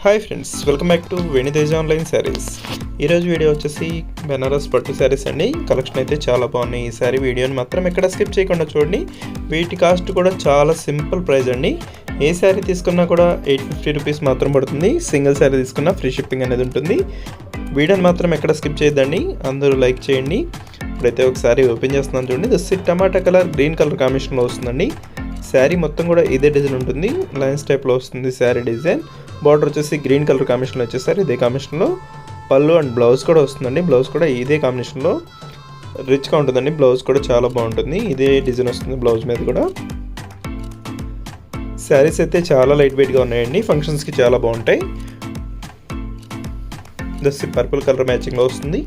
Hi friends, welcome back to వెను Teja online saris. ఈరోజు video వచ్చేసి బెనారస్ పట్టు శారీస్ అండి. కలెక్షన్ అయితే చాలా బాగున్నాయి. ఈ శారీ వీడియోని మాత్రం ఎక్కడ స్కిప్ చేయకుండా చూడండి. వీటి కాస్ట్ కూడా చాలా సింపుల్ ప్రైస్ అండి. ఏ శారీ తీసుకున్నా కూడా 850 రూపీస్ మాత్రం పడుతుంది. సింగిల్ శారీ తీసుకున్నా ఫ్రీ షిప్పింగ్ అనేది ఉంటుంది. వీడియోని మాత్రం ఎక్కడ స్కిప్ చేయొద్దండి. అందరూ లైక్ చేయండి. ఇప్పుడైతే ఒకసారి ఓపెన్ చేస్తున్నాను చూడండి. This tomato colour green colour కాంబినేషన్లో వస్తుందండి. శారీ మొత్తం కూడా ఇదే డిజైన్ ఉంటుంది. లైన్స్ టైప్లో వస్తుంది శారీ డిజైన్. బార్డర్ వచ్చేసి గ్రీన్ కలర్ కాంబినేషన్లో వచ్చేసారు. ఇదే కాంబినేషన్లో పళ్ళు అండ్ బ్లౌజ్ కూడా వస్తుందండి. బ్లౌజ్ కూడా ఇదే కాంబినేషన్లో రిచ్గా ఉంటుందండి. బ్లౌజ్ కూడా చాలా బాగుంటుంది. ఇదే డిజైన్ వస్తుంది బ్లౌజ్ మీద కూడా. శారీస్ అయితే చాలా లైట్ వెయిట్గా ఉన్నాయండి. ఫంక్షన్స్కి చాలా బాగుంటాయి. దస్ పర్పుల్ కలర్ మ్యాచింగ్లో వస్తుంది.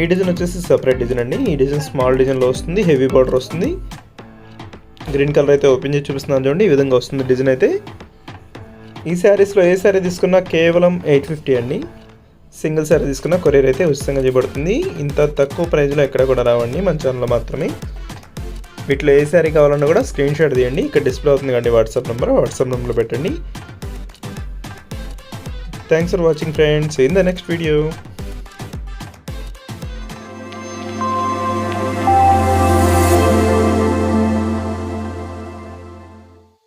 ఈ డిజైన్ వచ్చేసి సపరేట్ డిజైన్ అండి. ఈ డిజైన్ స్మాల్ డిజైన్లో వస్తుంది. హెవీ బార్డర్ వస్తుంది. గ్రీన్ కలర్ అయితే ఓపెన్ చేసి చూపిస్తున్నాను చూడండి. ఈ విధంగా వస్తుంది డిజైన్ అయితే. ఈ శారీస్లో ఏ శారీ తీసుకున్నా కేవలం 850 అండి. సింగిల్ శారీ తీసుకున్నా కొరియర్ అయితే ఉచితంగా చేయబడుతుంది. ఇంత తక్కువ ప్రైస్లో ఎక్కడ కూడా రావండి, మన ఛానల్లో మాత్రమే. వీటిలో ఏ శారీ కావాలన్నా కూడా స్క్రీన్ షాట్ తీయండి. ఇక్కడ డిస్ప్లే అవుతుంది కండి వాట్సాప్ నెంబర్లో పెట్టండి. Thanks for watching friends. In the next video.